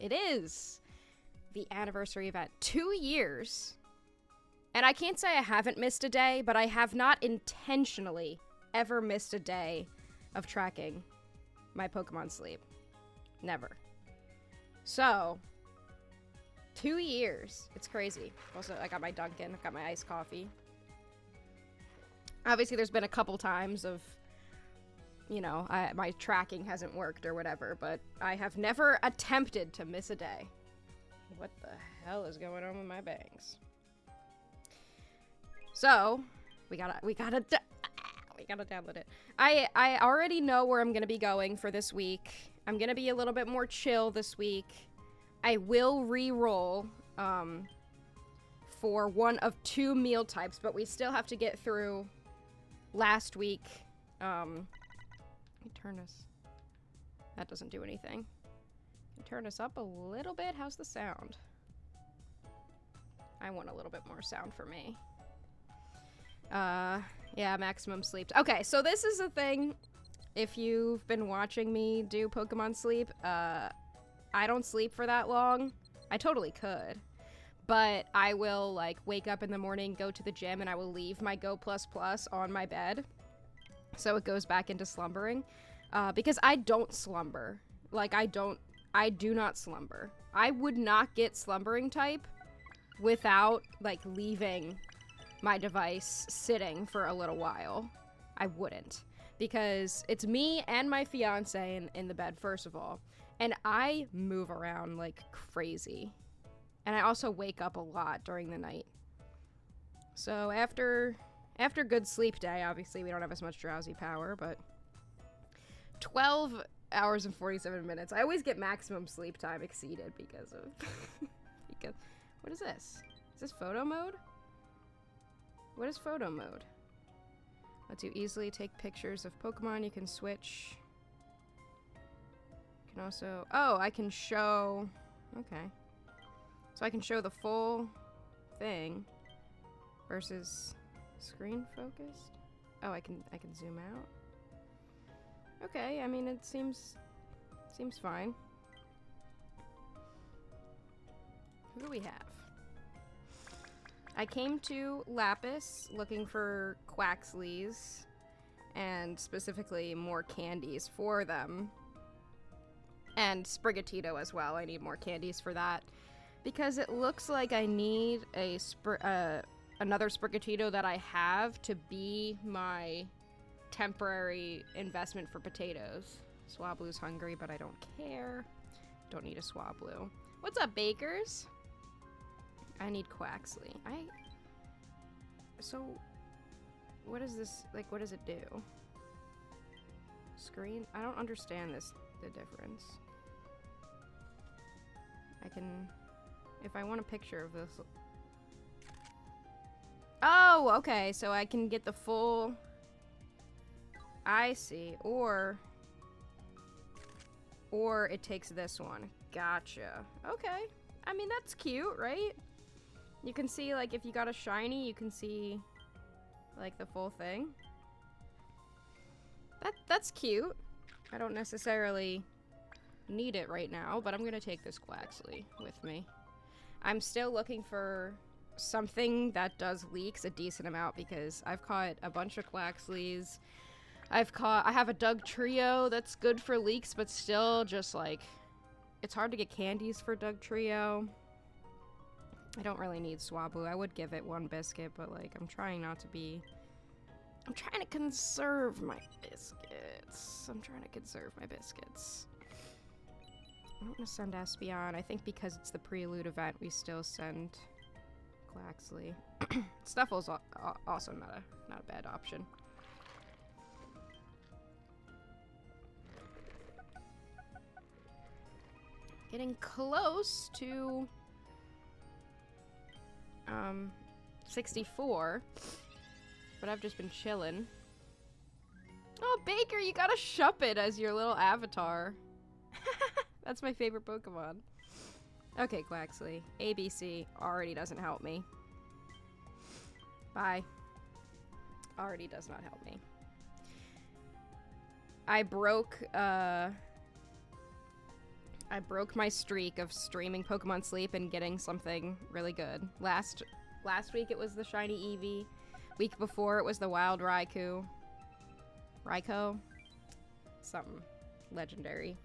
It is the anniversary event. 2 years. And I can't say I haven't missed a day, but I have not intentionally ever missed a day of tracking my Pokemon sleep. Never. So, 2 years. It's crazy. Also, I got my Dunkin', I've got my iced coffee. Obviously, there's been a couple times of, you know, my tracking hasn't worked or whatever, but I have never attempted to miss a day. What the hell is going on with my bangs? So, we gotta download it. I already know where I'm gonna be going for this week. I'm gonna be a little bit more chill this week. I will re-roll for one of 2 meal types, but we still have to get through last week. Let me turn this. That doesn't do anything. Turn this up a little bit. How's the sound? I want a little bit more sound for me. Yeah, maximum sleep. Okay, so this is a thing. If you've been watching me do Pokemon sleep, I don't sleep for that long. I totally could. But I will, like, wake up in the morning, go to the gym, and I will leave my Go++ on my bed. So it goes back into slumbering. Because I don't slumber. Like, I do not slumber. I would not get slumbering type without, like, leaving my device sitting for a little while. I wouldn't. Because it's me and my fiance in the bed, first of all. And I move around like crazy. And I also wake up a lot during the night. So after good sleep day, obviously we don't have as much drowsy power, but 12 hours and 47 minutes. I always get maximum sleep time exceeded because of... What is this? Is this photo mode? What is photo mode? Lets you easily take pictures of Pokemon. You can switch. You can also... Oh, I can show... Okay. So I can show the full thing versus screen focused. Oh, I can zoom out. Okay, I mean, it seems fine. Who do we have? I came to Lapis looking for Quaxleys and specifically more candies for them. And Sprigatito as well. I need more candies for that. Because it looks like I need a another Sprigatito that I have to be my temporary investment for potatoes. Swablu's hungry, but I don't care. Don't need a Swablu. What's up, Bakers? I need Quaxley. So, what is this, like, what does it do? Screen? I don't understand the difference. I can, if I want a picture of this. Oh, okay, so I can get the full, I see, or it takes this one. Gotcha. Okay. I mean, that's cute, right? You can see, like, if you got a shiny, you can see, like, the full thing. That's cute. I don't necessarily need it right now, but I'm gonna take this Quaxley with me. I'm still looking for something that does leaks a decent amount because I've caught a bunch of Quaxleys. I have a Doug Trio that's good for leaks, but still just, like, it's hard to get candies for Doug Trio. I don't really need Swablu. I would give it one biscuit, but, like, I'm trying to conserve my biscuits. I don't want to send Espeon. I think because it's the Prelude event, we still send Quaxley. Snuffle's also not a bad option. Getting close to 64, but I've just been chilling. Oh, Baker, you got a Shuppet as your little avatar. That's my favorite Pokemon. Okay, Quaxley. ABC already doesn't help me. Bye. Already does not help me. I broke I broke my streak of streaming Pokemon Sleep and getting something really good. Last week it was the shiny Eevee. Week before it was the wild Raikou. Raikou? Something. Legendary.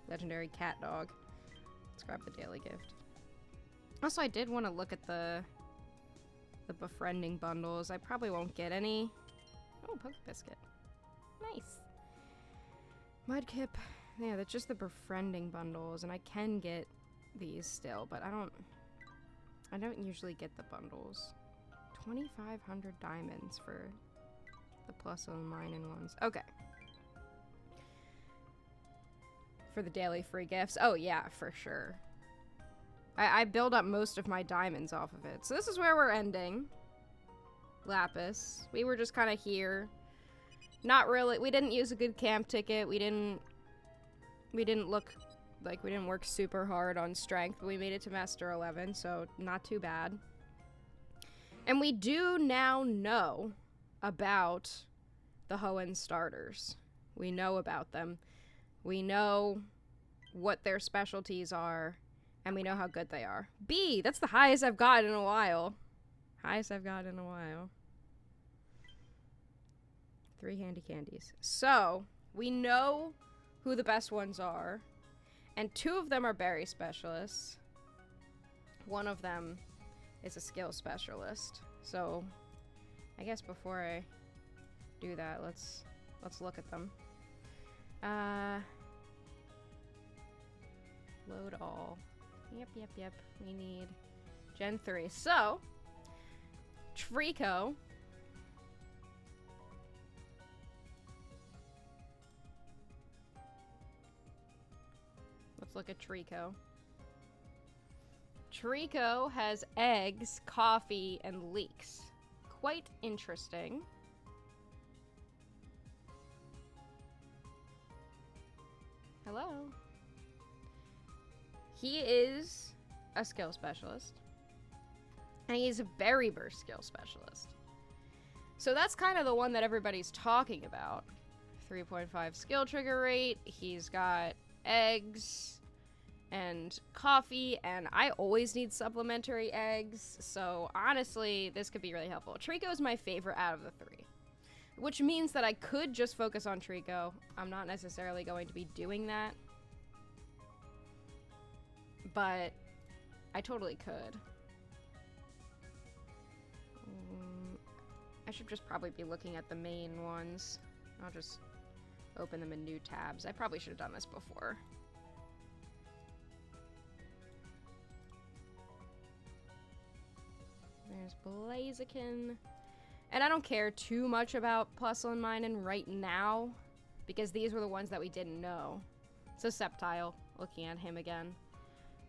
Legendary cat dog. Let's grab the daily gift. Also, I did want to look at the befriending bundles. I probably won't get any. Oh, Poke Biscuit. Nice. Mudkip. Yeah, that's just the befriending bundles, and I can get these still, but I don't usually get the bundles. 2,500 diamonds for the plus on mine and ones. Okay. For the daily free gifts. Oh yeah, for sure. I build up most of my diamonds off of it. So this is where we're ending. Lapis. We were just kind of here. Not really. We didn't use a good camp ticket. We didn't look like we didn't work super hard on strength, but we made it to Master 11, so not too bad. And we do now know about the Hoenn starters. We know about them. We know what their specialties are, and we know how good they are. B! That's the highest I've gotten in a while. Highest I've gotten in a while. 3 handy candies. So, we know who the best ones are, and 2 of them are berry specialists. 1 of them is a skill specialist. So, I guess before I do that, let's look at them. Load all. Yep. We need Gen 3. So, Trico. Let's look at Trico. Trico has eggs, coffee, and leeks. Quite interesting. Hello. He is a skill specialist. And he's a berry burst skill specialist. So that's kind of the one that everybody's talking about. 3.5 skill trigger rate. He's got eggs and coffee, and I always need supplementary eggs, so honestly, this could be really helpful. Trico is my favorite out of the 3, which means that I could just focus on Trico. I'm not necessarily going to be doing that, but I totally could. I should just probably be looking at the main ones. I'll just open them in new tabs. I probably should have done this before. There's Blaziken. And I don't care too much about Plusle and Minun right now, because these were the ones that we didn't know. So Sceptile, looking at him again.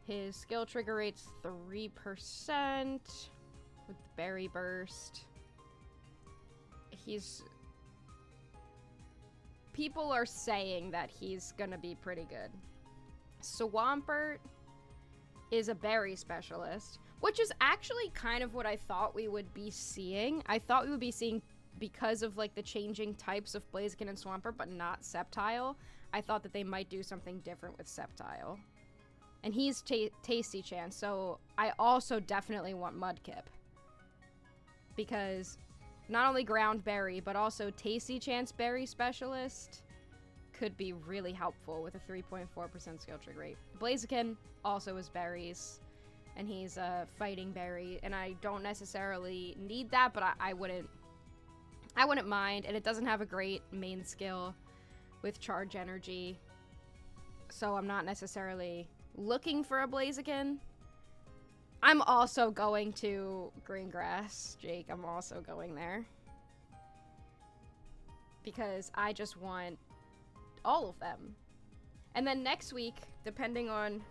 His skill trigger rate's 3% with Berry Burst. People are saying that he's gonna be pretty good. Swampert is a berry specialist, which is actually kind of what I thought we would be seeing. I thought we would be seeing, because of like the changing types of Blaziken and Swampert, but not Sceptile. I thought that they might do something different with Sceptile. And he's Tasty Chance, so I also definitely want Mudkip. Because not only Ground Berry, but also Tasty Chance Berry Specialist could be really helpful with a 3.4% skill trigger rate. Blaziken also is berries, and he's a fighting berry, and I don't necessarily need that, but I wouldn't mind, and it doesn't have a great main skill with Charge Energy, so I'm not necessarily looking for a Blaziken. I'm also going to Greengrass, Jake. I'm also going there. Because I just want all of them. And then next week, depending on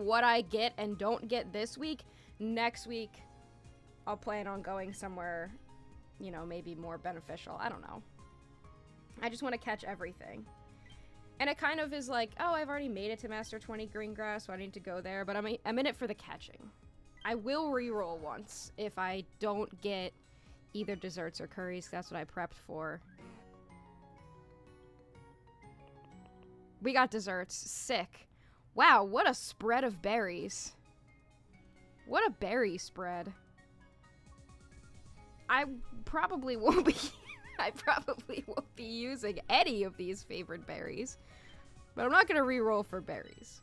what I get and don't get this week, next week I'll plan on going somewhere, you know, maybe more beneficial. I don't know. I just want to catch everything. And it kind of is like, oh, I've already made it to Master 20 Greengrass, so I need to go there, but I'm in it for the catching. I will reroll once if I don't get either desserts or curries. That's what I prepped for. We got desserts. Sick. Wow, what a spread of berries. What a berry spread. I probably won't be using any of these favored berries. But I'm not gonna re-roll for berries.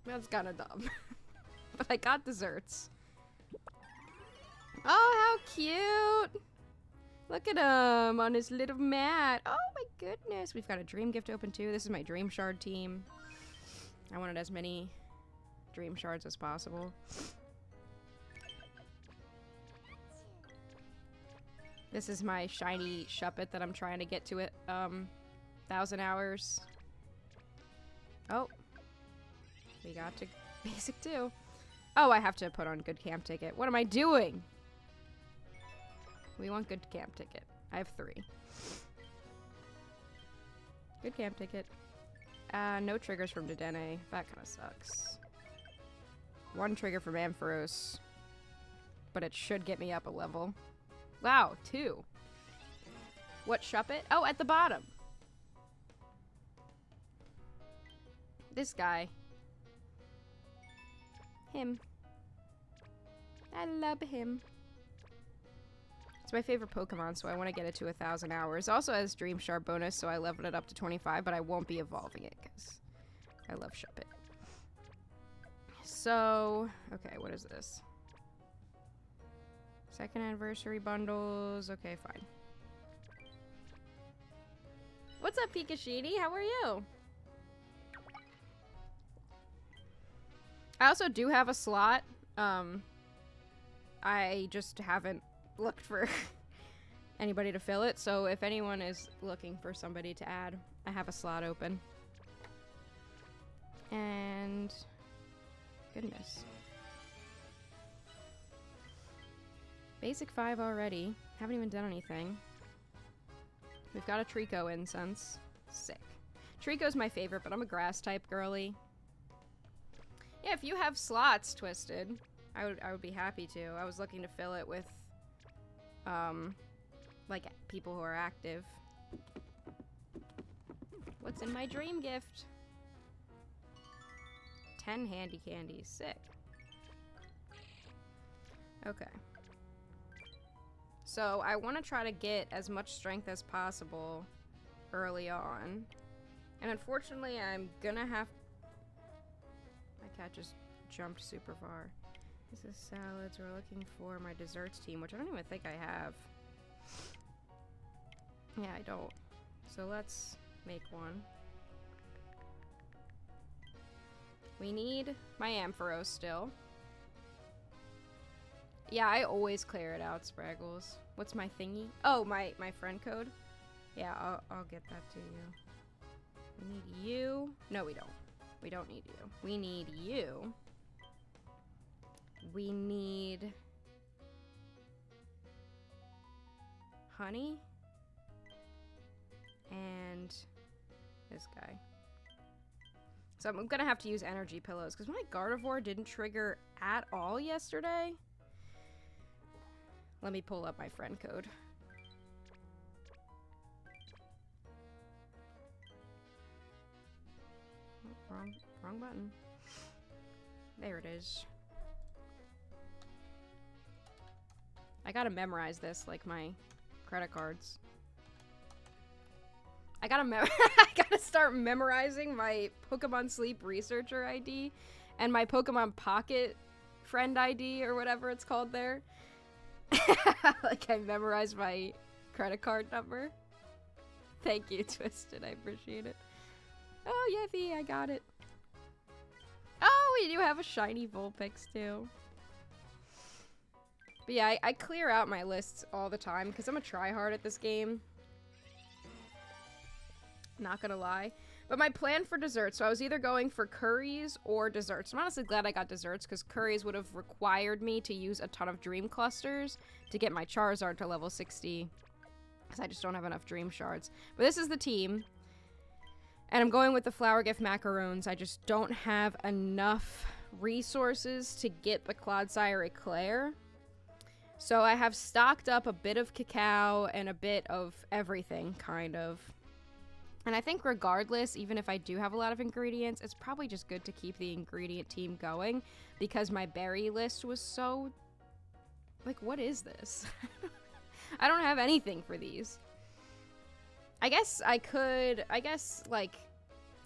That's kind of dumb. But I got desserts. Oh, how cute! Look at him on his little mat. Oh my goodness. We've got a dream gift open too. This is my dream shard team. I wanted as many dream shards as possible. This is my shiny Shuppet that I'm trying to get to it. 1,000 hours. Oh. We got to basic 2. Oh, I have to put on good camp ticket. What am I doing? We want good camp ticket. I have 3. Good camp ticket. No triggers from Dedenne. That kind of sucks. 1 trigger from Ampharos. But it should get me up a level. Wow, 2. What Shuppet? Oh, at the bottom. This guy. Him. I love him. It's my favorite Pokemon, so I want to get it to 1,000 hours. Also has Dream Shard bonus, so I leveled it up to 25, but I won't be evolving it, because I love Shuppet. So, okay, what is this? Second anniversary bundles. Okay, fine. What's up, Pikashini? How are you? I also do have a slot. I just haven't looked for anybody to fill it, so if anyone is looking for somebody to add, I have a slot open. And goodness. Basic 5 already. Haven't even done anything. We've got a Trico incense. Sick. Trico's my favorite, but I'm a grass type girly. Yeah, if you have slots, Twisted, I would be happy to. I was looking to fill it with like people who are active. What's in my dream gift? 10 handy candies. Sick. Okay. So I want to try to get as much strength as possible early on. And unfortunately, I'm gonna have... My cat just jumped super far. This is salads. We're looking for my desserts team, which I don't even think I have. Yeah, I don't. So let's make one. We need my Ampharos still. Yeah, I always clear it out, Spraggles. What's my thingy? Oh, my friend code? Yeah, I'll get that to you. We need you. No, we don't. We don't need you. We need you. We need... Honey. And this guy. So I'm gonna have to use energy pillows, because my Gardevoir didn't trigger at all yesterday. Let me pull up my friend code. Oh, wrong button. There it is. I gotta memorize this like my credit cards. I gotta start memorizing my Pokemon Sleep Researcher ID and my Pokemon Pocket Friend ID or whatever it's called there. Like I memorized my credit card number. Thank you, Twisted. I appreciate it. Oh, Yeffy, I got it. Oh, we do have a shiny Vulpix too. But yeah, I clear out my lists all the time because I'm a tryhard at this game. Not gonna lie. But my plan for desserts, so I was either going for curries or desserts. I'm honestly glad I got desserts because curries would have required me to use a ton of dream clusters to get my Charizard to level 60 because I just don't have enough dream shards. But this is the team. And I'm going with the Flower Gift Macaroons. I just don't have enough resources to get the Clodsire Eclair. So I have stocked up a bit of cacao and a bit of everything, kind of. And I think regardless, even if I do have a lot of ingredients, it's probably just good to keep the ingredient team going because my berry list was so... Like, what is this? I don't have anything for these. I guess, like,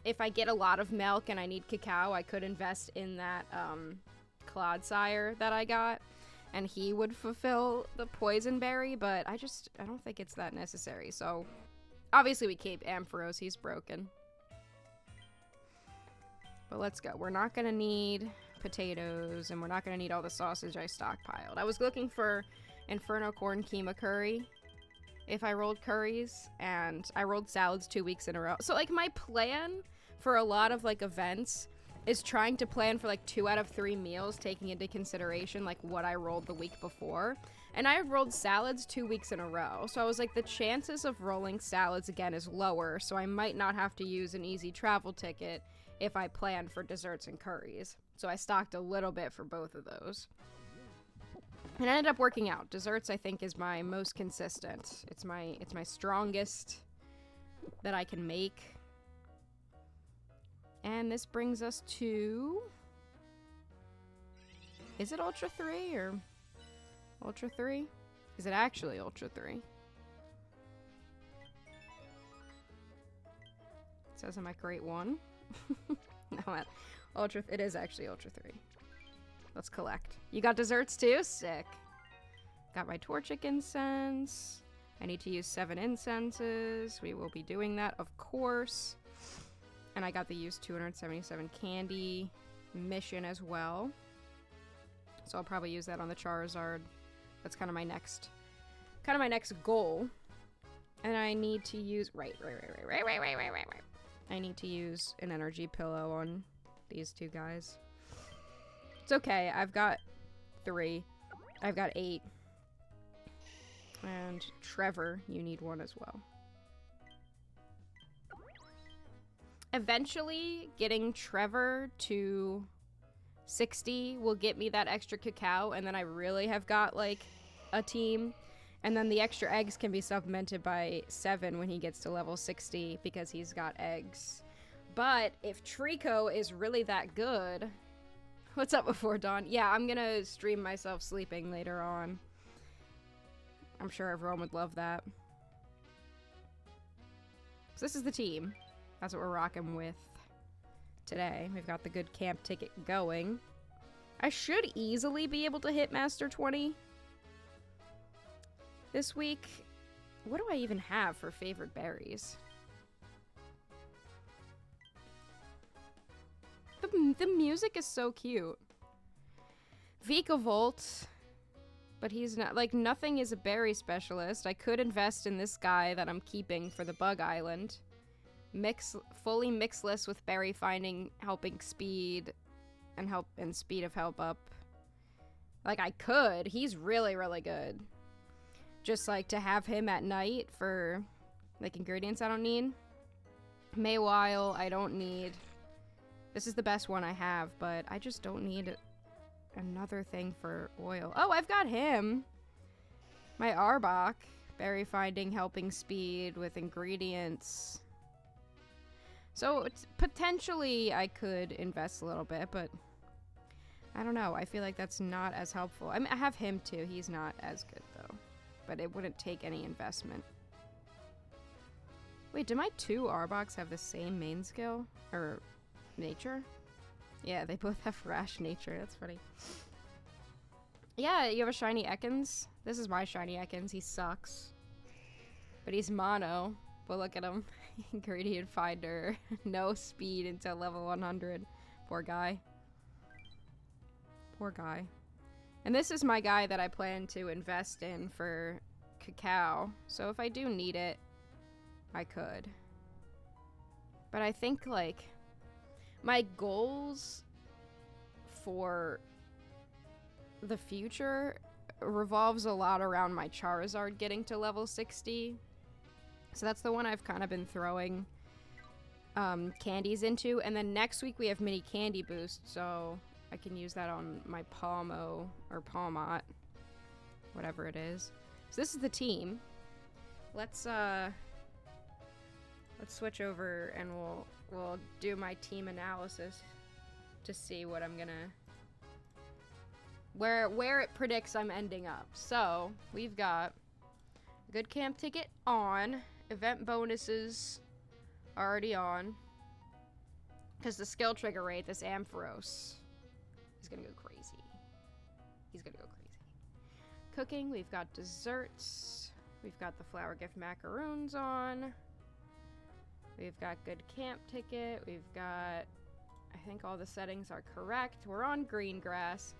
if I get a lot of milk and I need cacao, I could invest in that, Clodsire that I got. And he would fulfill the poison berry, but I don't think it's that necessary, so... Obviously, we keep Ampharos. He's broken. But let's go. We're not going to need potatoes, and we're not going to need all the sausage I stockpiled. I was looking for Inferno Corn Keema Curry if I rolled curries, and I rolled salads 2 weeks in a row. So, like, my plan for a lot of, like, events is trying to plan for, like, 2 out of 3 meals, taking into consideration, like, what I rolled the week before. And I rolled salads 2 weeks in a row. So I was like, the chances of rolling salads again is lower, so I might not have to use an easy travel ticket if I plan for desserts and curries. So I stocked a little bit for both of those. And it ended up working out. Desserts, I think, is my most consistent. It's my strongest that I can make. And this brings us to... Is it Ultra 3 or... Ultra 3? Is it actually Ultra 3? It says I'm at Grade 1. No, it is actually Ultra 3. Let's collect. You got desserts too? Sick. Got my Torchic incense. I need to use 7 incenses. We will be doing that, of course. And I got the use 277 candy mission as well. So I'll probably use that on the Charizard. That's kind of my next goal. And I need to use right. I need to use an energy pillow on these 2 guys. It's okay. I've got 3. I've got 8. And Trevor, you need 1 as well. Eventually, getting Trevor to 60 will get me that extra cacao, and then I really have got, like, a team. And then the extra eggs can be supplemented by 7 when he gets to level 60, because he's got eggs. But if Trico is really that good... What's up before dawn? Yeah, I'm gonna stream myself sleeping later on. I'm sure everyone would love that. So this is the team. That's what we're rocking with today. We've got the good camp ticket going. I should easily be able to hit Master 20 this week. What do I even have for favorite berries? The music is so cute. Vikavolt, but he's not, like, nothing is a berry specialist. I could invest in this guy that I'm keeping for the Bug Island. Fully mixless with berry finding, helping speed, and speed of help up. Like, I could. He's really, really good. Just, like, to have him at night for, like, ingredients I don't need. Maywile, I don't need. This is the best one I have, but I just don't need another thing for oil. Oh, I've got him! My Arbok. Berry finding, helping speed with ingredients. So, potentially I could invest a little bit, but I don't know. I feel like that's not as helpful. I mean, I have him too. He's not as good, though. But it wouldn't take any investment. Wait, do my 2 Arboks have the same main skill? Or nature? Yeah, they both have rash nature. That's funny. Yeah, you have a shiny Ekans. This is my shiny Ekans. He sucks. But he's mono. But look at him. Ingredient finder. No speed until level 100. Poor guy. Poor guy. And this is my guy that I plan to invest in for cacao. So if I do need it, I could. But I think, like, my goals for the future revolves a lot around my Charizard getting to level 60. So that's the one I've kind of been throwing candies into. And then next week we have mini candy boost, so I can use that on my Palmo or Palmot, whatever it is. So this is the team. Let's Let's switch over and we'll do my team analysis to see what I'm gonna where it predicts I'm ending up. So we've got a good camp ticket on, event bonuses already on, because the skill trigger rate, this Ampharos, is gonna go crazy. He's gonna go crazy. Cooking, we've got desserts. We've got the flower gift macaroons on. We've got good camp ticket. We've got, I think all the settings are correct. We're on green grass.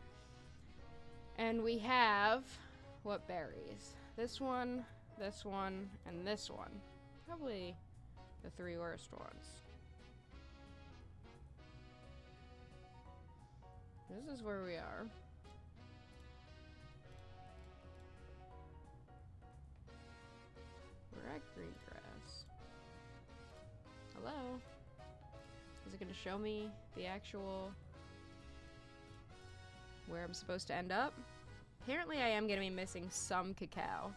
And we have, what berries? This one, and this one. Probably the 3 worst ones. This is where we are. We're at green grass. Hello? Is it going to show me the actual where I'm supposed to end up? Apparently I am going to be missing some cacao.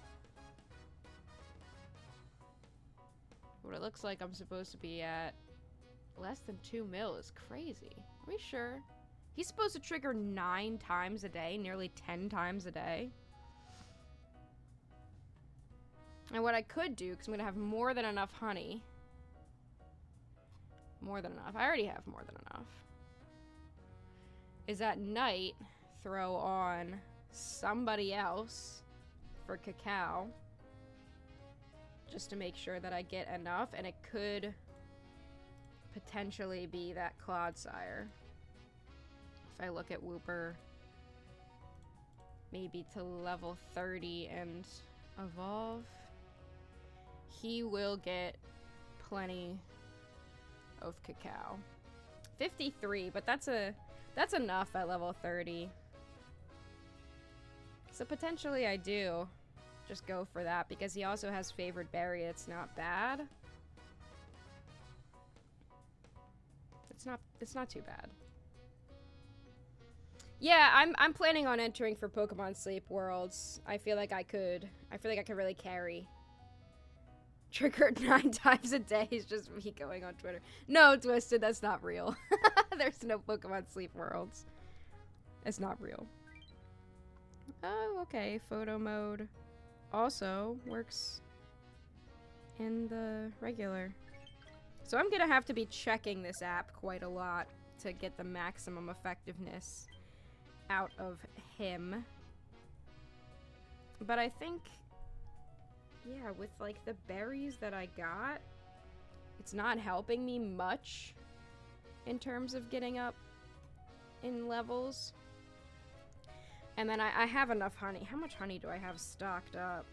What it looks like I'm supposed to be at less than 2 mil is crazy. Are we sure? He's supposed to trigger 9 times a day, nearly 10 times a day. And what I could do, because I'm going to have more than enough honey. More than enough. I already have more than enough. Is at night, throw on somebody else for cacao. Just to make sure that I get enough. And it could potentially be that Clodsire. If I look at Wooper, maybe to level 30 and evolve, he will get plenty of cacao. 53, but that's enough at level 30. So potentially I do just go for that, because he also has favored berry. It's not bad. It's not too bad. Yeah, I'm planning on entering for Pokemon Sleep Worlds. I feel like I could really carry. Triggered 9 times a day is just me going on Twitter. No, Twisted, that's not real. There's no Pokemon Sleep Worlds. It's not real. Oh, okay. Photo mode also works in the regular. So I'm gonna have to be checking this app quite a lot to get the maximum effectiveness out of him. But I think, yeah, with like the berries that I got, it's not helping me much in terms of getting up in levels. And then I have enough honey. How much honey do I have stocked up?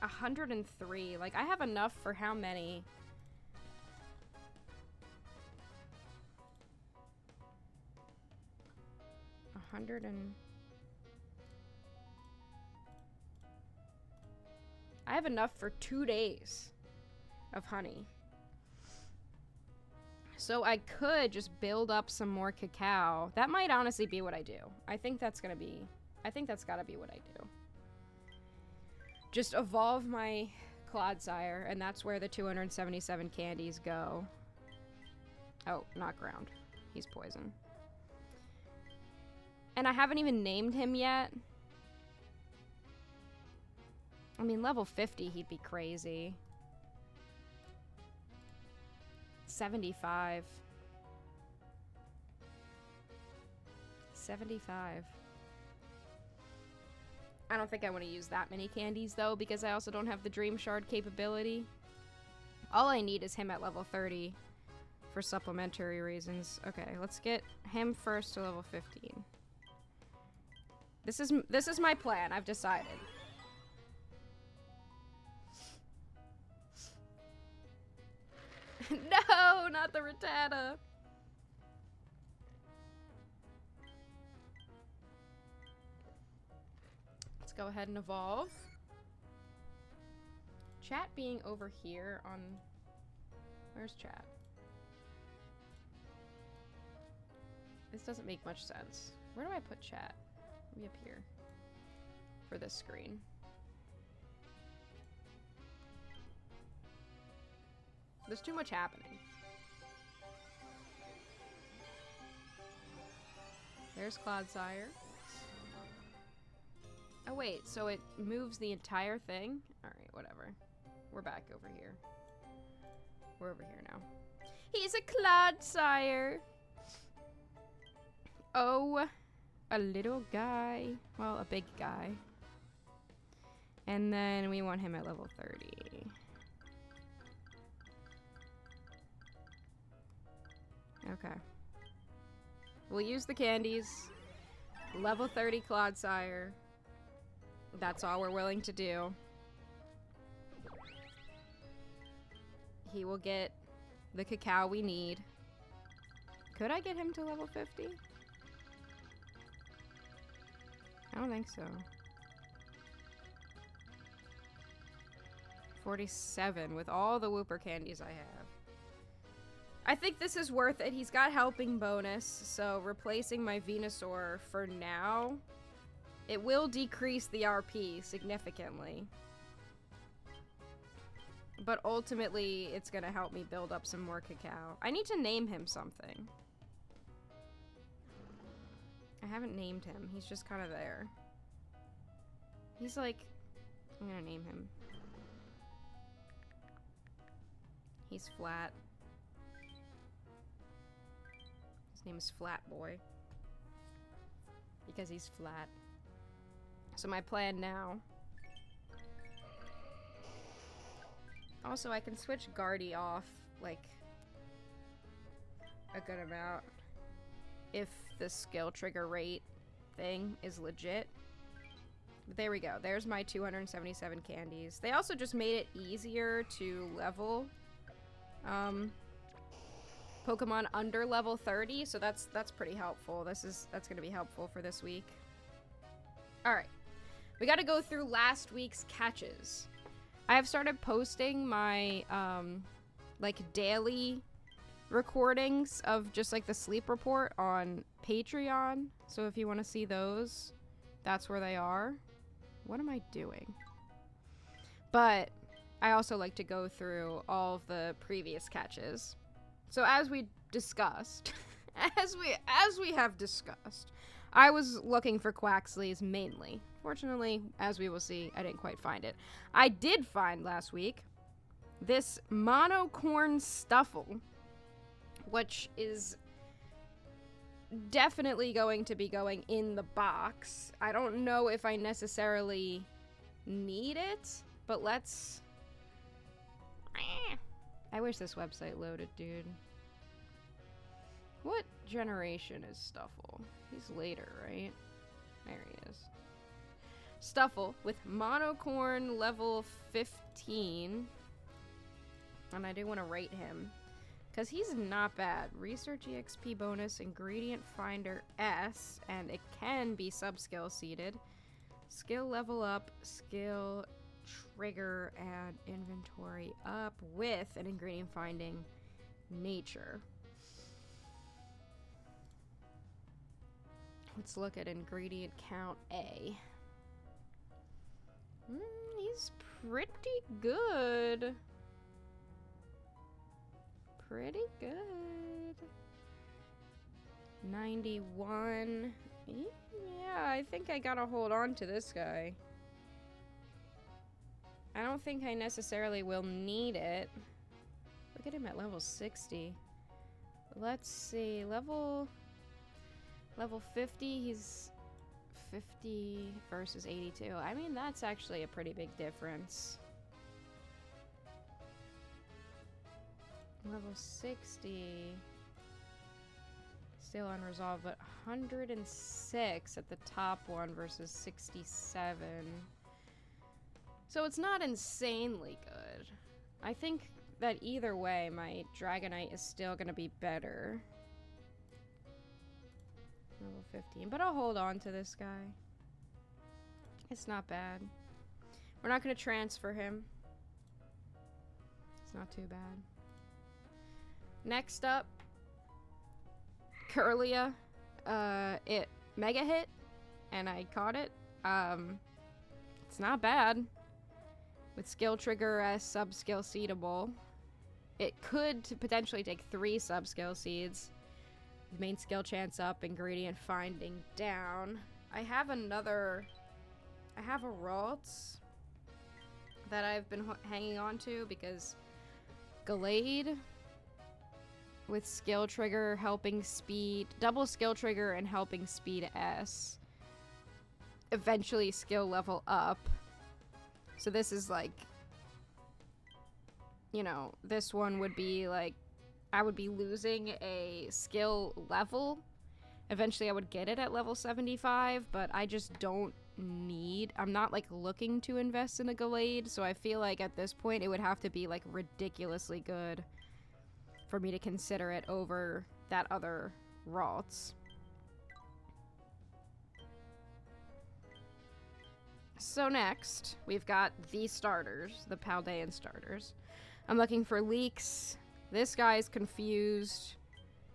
103. Like, I have enough for how many? I have enough for 2 days of honey. So I could just build up some more cacao. That might honestly be what I do. I think that's gotta be what I do. Just evolve my Clodsire, and that's where the 277 candies go. Oh, not ground. He's poison. And I haven't even named him yet. I mean, level 50, he'd be crazy. 75. 75. I don't think I want to use that many candies, though, because I also don't have the Dream Shard capability. All I need is him at level 30 for supplementary reasons. Okay, let's get him first to level 15. This is my plan. I've decided. No, not the Rattata. Let's go ahead and evolve. Chat being over here on... Where's chat? This doesn't make much sense. Where do I put chat? Maybe up here. For this screen. There's too much happening. There's Clodsire. Oh wait, so it moves the entire thing? Alright, whatever. We're back over here. We're over here now. He's a Clodsire! Oh, a little guy. Well, a big guy. And then we want him at level 30. Okay. We'll use the candies. Level 30 Clodsire. That's all we're willing to do. He will get the cacao we need. Could I get him to level 50? I don't think so. 47 with all the Whooper candies I have. I think this is worth it. He's got helping bonus, so replacing my Venusaur for now, it will decrease the RP significantly. But ultimately, it's gonna help me build up some more cacao. I need to name him something. I haven't named him. He's just kind of there. He's like... I'm gonna name him. He's Flat. His name is Flat Boy. Because he's flat. So my plan now... Also, I can switch Guardy off, like, a good amount. If the skill trigger rate thing is legit. But there we go. There's my 277 candies. They also just made it easier to level Pokemon under level 30, so that's pretty helpful. That's going to be helpful for this week. All right. We got to go through last week's catches. I have started posting my like daily recordings of just like the sleep report on Patreon. So if you want to see those, that's where they are. What am I doing? But I also like to go through all of the previous catches. So as we discussed, as we have discussed, I was looking for Quaxleys mainly. Fortunately, as we will see, I didn't quite find it. I did find last week this Monocorn Stuffle, which is definitely going to be going in the box. I don't know if I necessarily need it, but let's... I wish this website loaded, dude. What generation is Stuffle? He's later, right? There he is. Stuffle with Monocorn level 15. And I do want to rate him, because he's not bad. Research EXP bonus, Ingredient Finder S, and it can be sub-skill seeded. Skill level up, skill trigger, and inventory up with an ingredient finding nature. Let's look at ingredient count A. He's pretty good. Pretty good. 91. Yeah, I think I gotta hold on to this guy. I don't think I necessarily will need it. Look at him at level 60. Let's see, level 50, he's 50 versus 82. I mean, that's actually a pretty big difference. Level 60. Still unresolved, but 106 at the top one versus 67. So it's not insanely good. I think that either way, my Dragonite is still going to be better. Level 15. But I'll hold on to this guy. It's not bad. We're not going to transfer him. It's not too bad. Next up, Curlia. It mega hit, and I caught it. It's not bad. With skill trigger as sub-skill seedable, it could potentially take 3 sub-skill seeds. Main skill chance up, ingredient finding down. I have a Ralts that I've been hanging on to because Gallade with skill trigger, helping speed, double skill trigger and helping speed S. Eventually skill level up. So this is like, you know, this one would be like, I would be losing a skill level. Eventually I would get it at level 75, but I just don't need, I'm not like looking to invest in a Gallade, so I feel like at this point it would have to be like ridiculously good for me to consider it over that other Ralts. So next, we've got the starters, the Paldean starters. I'm looking for leaks. This guy's confused.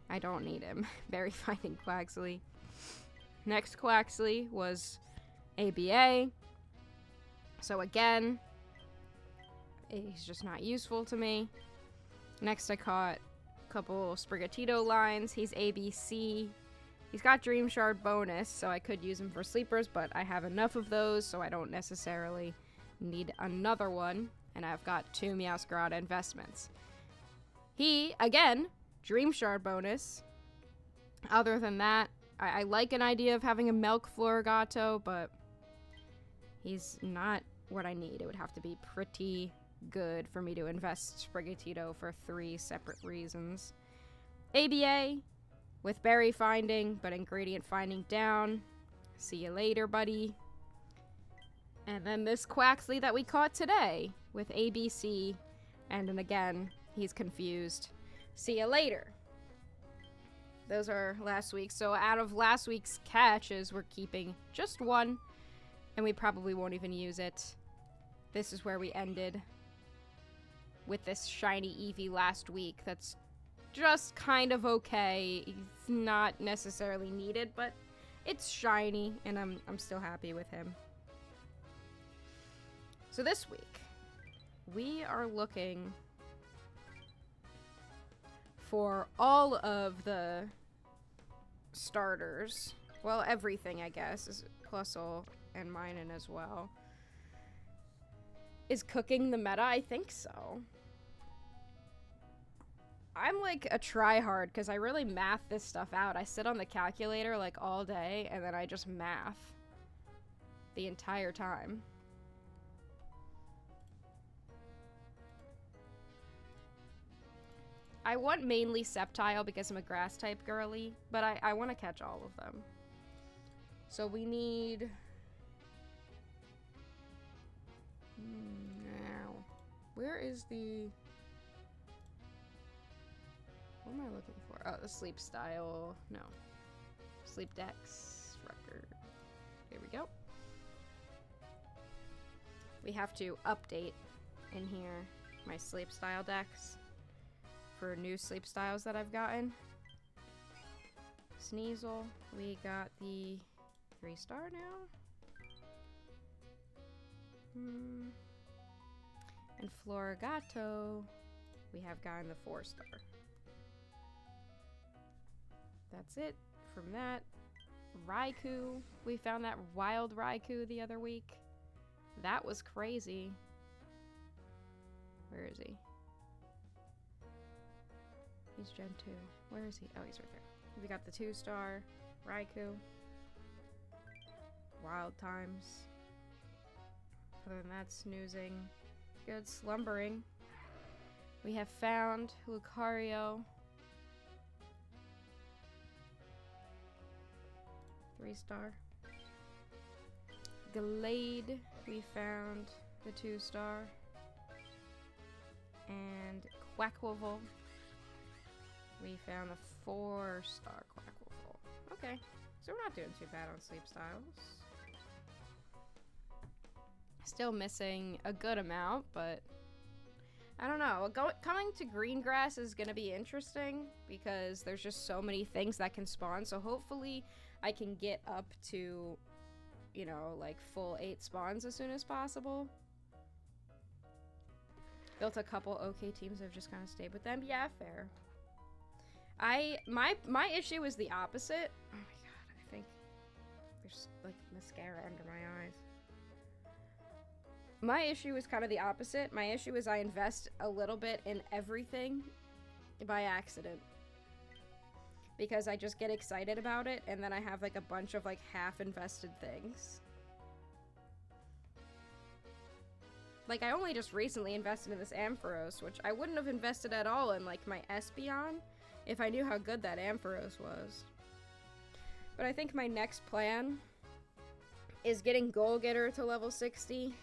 I don't need him. Berry finding Quaxley. Next Quaxley was ABA. So again, he's just not useful to me. Next I caught a couple Sprigatito lines. He's ABC. He's got Dream Shard bonus, so I could use him for sleepers, but I have enough of those, so I don't necessarily need another one. And I've got 2 Meowscarada investments. He, again, Dream Shard bonus. Other than that, I like an idea of having a Milk Florigato, but he's not what I need. It would have to be pretty good for me to invest Sprigatito for 3 separate reasons. ABA with berry finding, but ingredient finding down. See you later, buddy. And then this Quaxley that we caught today with ABC, and then again, he's confused. See you later. Those are last week's. So out of last week's catches, we're keeping just 1, and we probably won't even use it. This is where we ended with this shiny Eevee last week. That's just kind of okay. It's not necessarily needed, but it's shiny, and I'm still happy with him. So this week, we are looking for all of the starters. Well, everything, I guess, is Plusle and Minun as well. Is cooking the meta? I think so. I'm like a tryhard because I really math this stuff out. I sit on the calculator like all day and then I just math the entire time. I want mainly Sceptile because I'm a grass type girly, but I want to catch all of them. So we need... Now, where is the... What am I looking for? Oh, the sleep style. No. Sleep dex record. Here we go. We have to update in here my sleep style decks for new sleep styles that I've gotten. Sneasel, we got the 3-star now. And Florigato, we have gotten the 4-star. That's it from that. Raikou, we found that wild Raikou the other week. That was crazy. Where is he? He's Gen 2. Where is he? Oh, he's right there. We got the 2-star Raikou. Wild times. Other than that, snoozing. Good slumbering. We have found Lucario. 3-star. Gallade, we found the 2-star. And Quackwovel, we found the 4-star Quackwovel. Okay, so we're not doing too bad on sleep styles. Still missing a good amount, but I don't know. Coming to green grass is going to be interesting because there's just so many things that can spawn. So hopefully I can get up to, you know, like full 8 spawns as soon as possible. Built a couple okay teams. I've just kind of stayed with them. Yeah, fair. My issue is the opposite. Oh my god, I think there's like mascara under my eyes. My issue is kind of the opposite. My issue is I invest a little bit in everything by accident. Because I just get excited about it, and then I have like a bunch of like half-invested things. Like, I only just recently invested in this Ampharos, which I wouldn't have invested at all in like my Espeon if I knew how good that Ampharos was. But I think my next plan is getting Goal Getter to level 60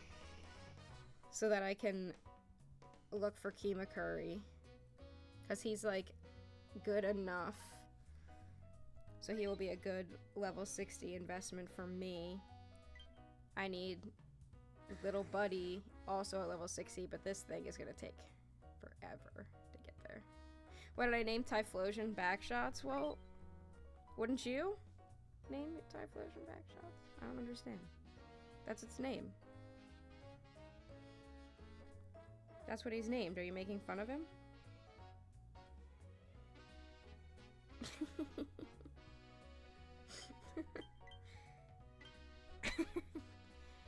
so that I can look for Kima Curry. Because he's like good enough. So he will be a good level 60 investment for me. I need Little Buddy also at level 60, but this thing is going to take forever to get there. What did I name Typhlosion Backshots? Well, wouldn't you name it Typhlosion Backshots? I don't understand. That's its name. That's what he's named. Are you making fun of him?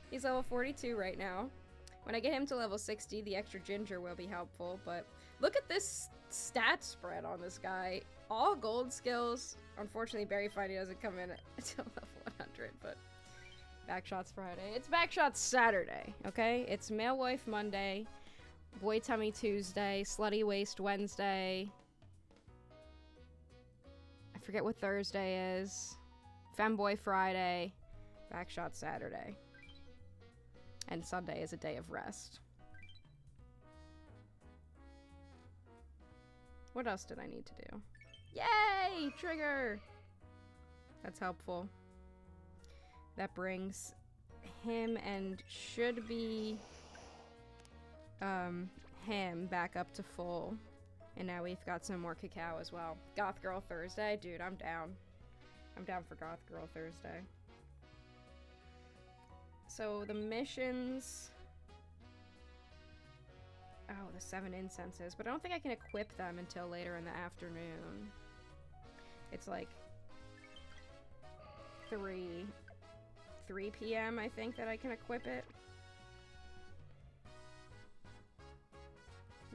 He's level 42 right now. When I get him to level 60, the extra ginger will be helpful, but look at this stat spread on this guy. All gold skills. Unfortunately, Berry Fighting doesn't come in until level 100, but Backshots Friday. It's Backshots Saturday, okay? It's Male Wife Monday, Boy Tummy Tuesday, Slutty Waist Wednesday. I forget what Thursday is. Femboy Friday, Backshots Saturday. And Sunday is a day of rest. What else did I need to do? Yay! Trigger! That's helpful. That brings him and should be him back up to full. And now we've got some more cacao as well. Goth Girl Thursday. Dude, I'm down. I'm down for Goth Girl Thursday. So the missions... Oh, the 7 incenses. But I don't think I can equip them until later in the afternoon. It's like 3 p.m. I think that I can equip it.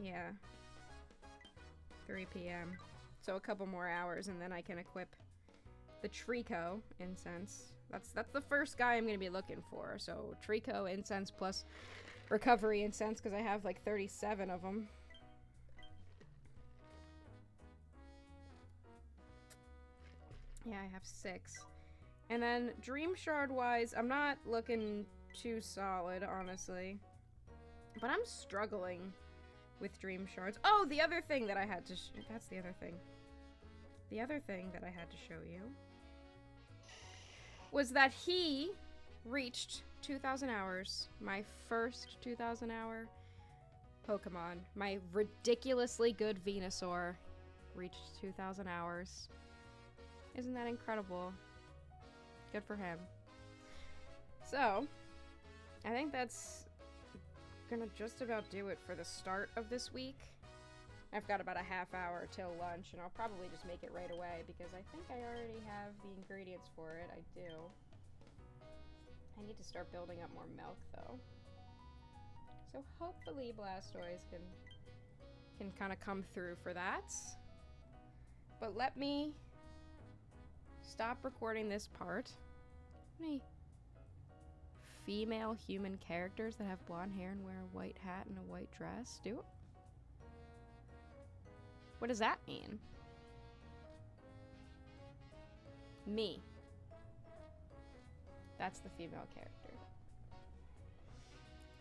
Yeah. 3 p.m. So a couple more hours and then I can equip the Trico incense. That's the first guy I'm going to be looking for. So Trico incense plus recovery incense because I have like 37 of them. Yeah, I have 6. And then Dream Shard wise, I'm not looking too solid, honestly. But I'm struggling with Dream Shards. Oh, the other thing that I had to... That's the other thing. The other thing that I had to show you was that he reached 2,000 hours. My first 2,000 hour Pokemon. My ridiculously good Venusaur reached 2,000 hours. Isn't that incredible? Good for him. So, I think that's gonna just about do it for the start of this week. I've got about a half hour till lunch, and I'll probably just make it right away because I think I already have the ingredients for it. I do. I need to start building up more milk, though. So hopefully Blastoise can kind of come through for that. But let me stop recording this part. How many female human characters that have blonde hair and wear a white hat and a white dress do? What does that mean? Me. That's the female character.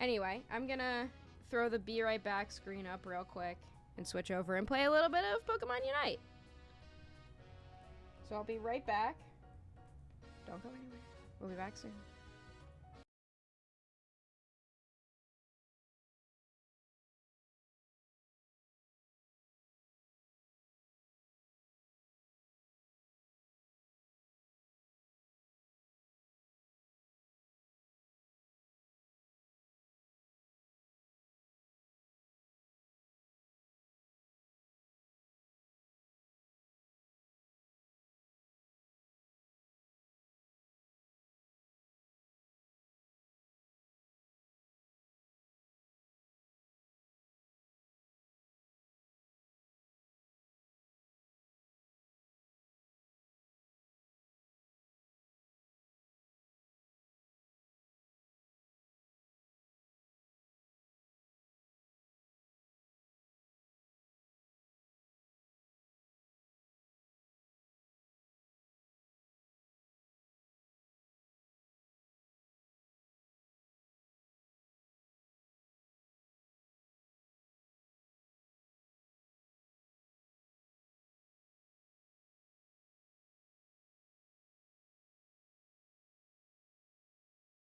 Anyway, I'm gonna throw the be right back screen up real quick and switch over and play a little bit of Pokemon Unite. So I'll be right back. Don't go anywhere. We'll be back soon.